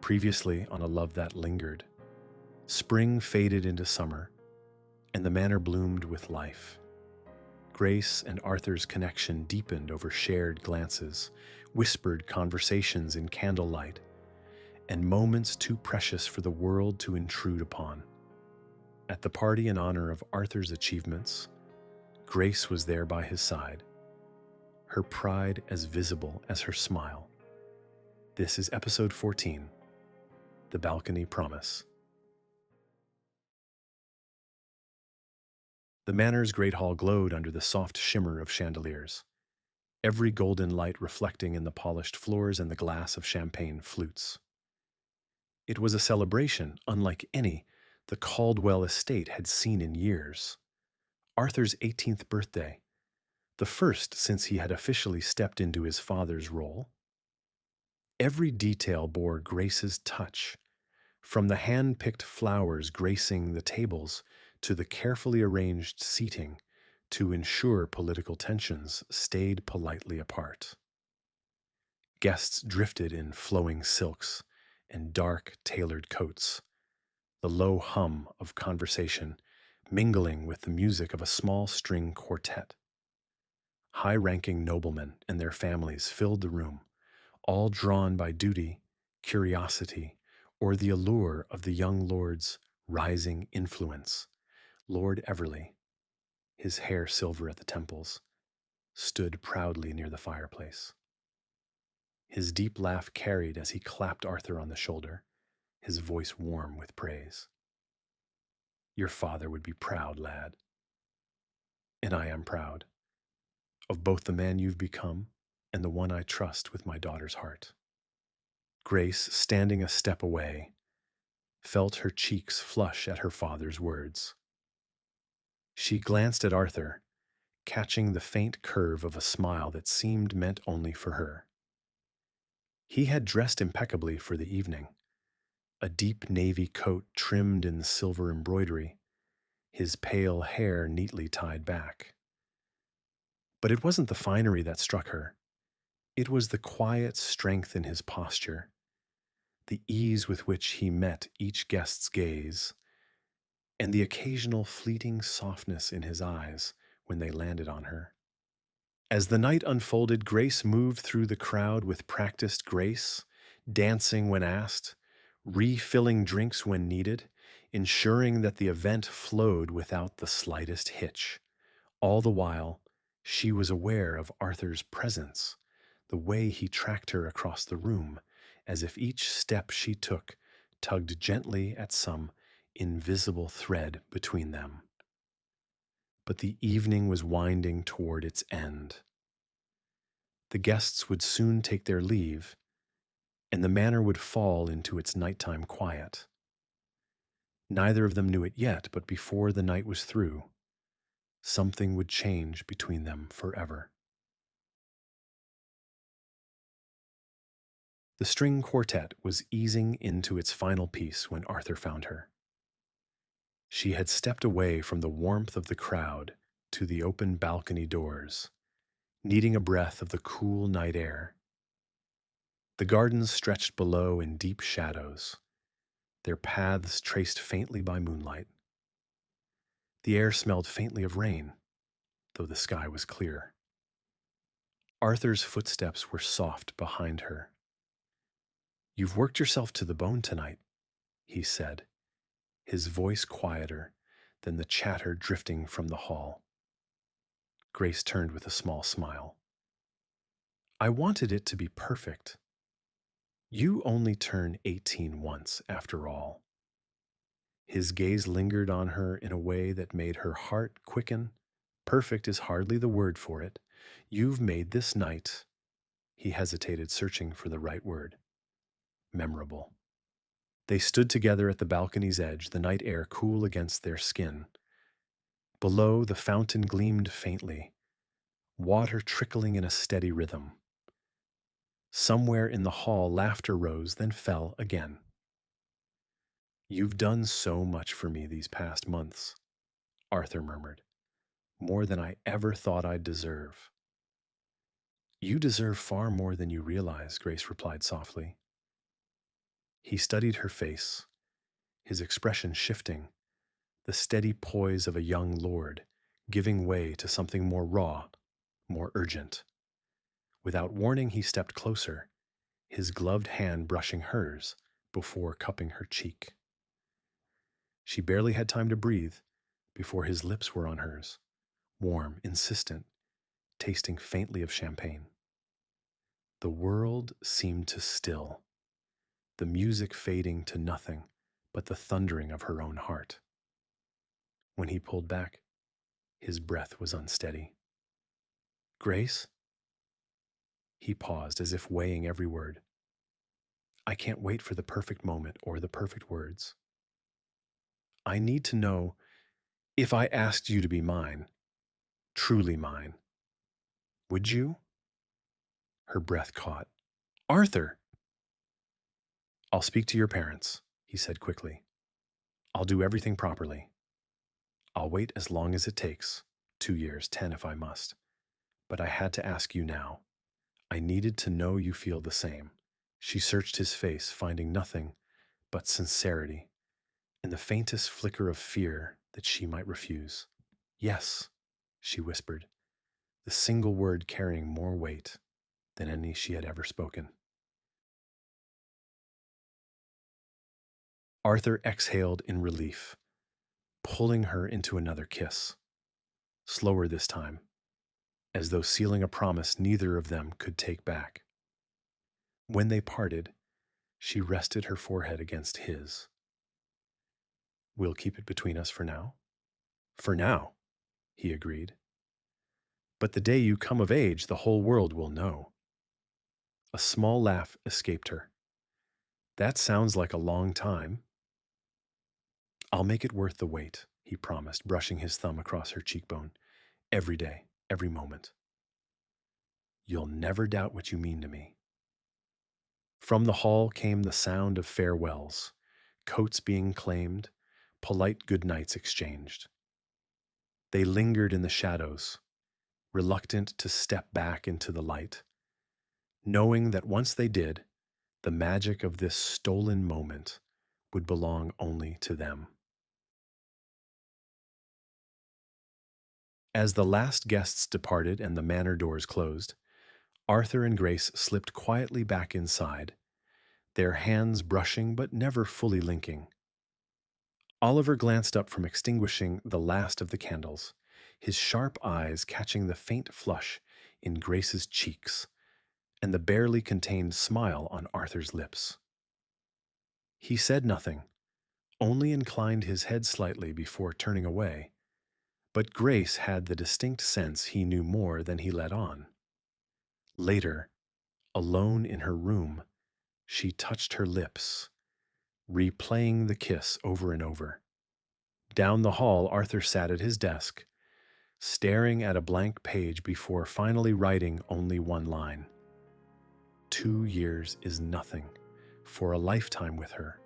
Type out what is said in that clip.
Previously on A Love That Lingered, spring faded into summer, and the manor bloomed with life. Grace and Arthur's connection deepened over shared glances, whispered conversations in candlelight, and moments too precious for the world to intrude upon. At the party in honor of Arthur's achievements, Grace was there by his side, her pride as visible as her smile. This is episode 14, The Balcony Promise. The manor's great hall glowed under the soft shimmer of chandeliers, every golden light reflecting in the polished floors and the glass of champagne flutes. It was a celebration unlike any the Caldwell estate had seen in years. Arthur's 18th birthday, the first since he had officially stepped into his father's role. Every detail bore Grace's touch, from the hand-picked flowers gracing the tables to the carefully arranged seating to ensure political tensions stayed politely apart. Guests drifted in flowing silks and dark, tailored coats, the low hum of conversation mingling with the music of a small string quartet. High-ranking noblemen and their families filled the room, all drawn by duty, curiosity, or the allure of the young lord's rising influence. Lord Everley, his hair silver at the temples, stood proudly near the fireplace. His deep laugh carried as he clapped Arthur on the shoulder, his voice warm with praise. "Your father would be proud, lad. And I am proud of both the man you've become and the one I trust with my daughter's heart." Grace, standing a step away, felt her cheeks flush at her father's words. She glanced at Arthur, catching the faint curve of a smile that seemed meant only for her. He had dressed impeccably for the evening, a deep navy coat trimmed in silver embroidery, his pale hair neatly tied back. But it wasn't the finery that struck her. It was the quiet strength in his posture, the ease with which he met each guest's gaze, and the occasional fleeting softness in his eyes when they landed on her. As the night unfolded, Grace moved through the crowd with practiced grace, dancing when asked, refilling drinks when needed, ensuring that the event flowed without the slightest hitch. All the while, she was aware of Arthur's presence, the way he tracked her across the room, as if each step she took tugged gently at some invisible thread between them. But the evening was winding toward its end. The guests would soon take their leave, and the manor would fall into its nighttime quiet. Neither of them knew it yet, but before the night was through, something would change between them forever. The string quartet was easing into its final piece when Arthur found her. She had stepped away from the warmth of the crowd to the open balcony doors, needing a breath of the cool night air. The gardens stretched below in deep shadows, their paths traced faintly by moonlight. The air smelled faintly of rain, though the sky was clear. Arthur's footsteps were soft behind her. "You've worked yourself to the bone tonight," he said, his voice quieter than the chatter drifting from the hall. Grace turned with a small smile. "I wanted it to be perfect. You only turn 18 once, after all." His gaze lingered on her in a way that made her heart quicken. "Perfect is hardly the word for it. You've made this night," he hesitated, searching for the right word, "memorable." They stood together at the balcony's edge, the night air cool against their skin. Below, the fountain gleamed faintly, water trickling in a steady rhythm. Somewhere in the hall, laughter rose, then fell again. "You've done so much for me these past months," Arthur murmured. "More than I ever thought I'd deserve." "You deserve far more than you realize," Grace replied softly. He studied her face, his expression shifting, the steady poise of a young lord, giving way to something more raw, more urgent. Without warning, he stepped closer, his gloved hand brushing hers before cupping her cheek. She barely had time to breathe before his lips were on hers, warm, insistent, tasting faintly of champagne. The world seemed to still, the music fading to nothing but the thundering of her own heart. When he pulled back, his breath was unsteady. "Grace?" He paused as if weighing every word. "I can't wait for the perfect moment or the perfect words. I need to know if I asked you to be mine, truly mine. Would you?" Her breath caught. "Arthur!" "I'll speak to your parents," he said quickly. "I'll do everything properly. I'll wait as long as it takes, 2 years, 10 if I must. But I had to ask you now. I needed to know you feel the same." She searched his face, finding nothing but sincerity and the faintest flicker of fear that she might refuse. "Yes," she whispered, the single word carrying more weight than any she had ever spoken. Arthur exhaled in relief, pulling her into another kiss, slower this time, as though sealing a promise neither of them could take back. When they parted, she rested her forehead against his. "We'll keep it between us for now?" "For now," he agreed. "But the day you come of age, the whole world will know." A small laugh escaped her. "That sounds like a long time." "I'll make it worth the wait," he promised, brushing his thumb across her cheekbone. "Every day, every moment. You'll never doubt what you mean to me." From the hall came the sound of farewells, coats being claimed, polite good nights exchanged. They lingered in the shadows, reluctant to step back into the light, knowing that once they did, the magic of this stolen moment would belong only to them. As the last guests departed and the manor doors closed, Arthur and Grace slipped quietly back inside, their hands brushing but never fully linking. Oliver glanced up from extinguishing the last of the candles, his sharp eyes catching the faint flush in Grace's cheeks and the barely contained smile on Arthur's lips. He said nothing, only inclined his head slightly before turning away, but Grace had the distinct sense he knew more than he let on. Later, alone in her room, she touched her lips, replaying the kiss over and over. Down the hall, Arthur sat at his desk, staring at a blank page before finally writing only one line. 2 years is nothing for a lifetime with her.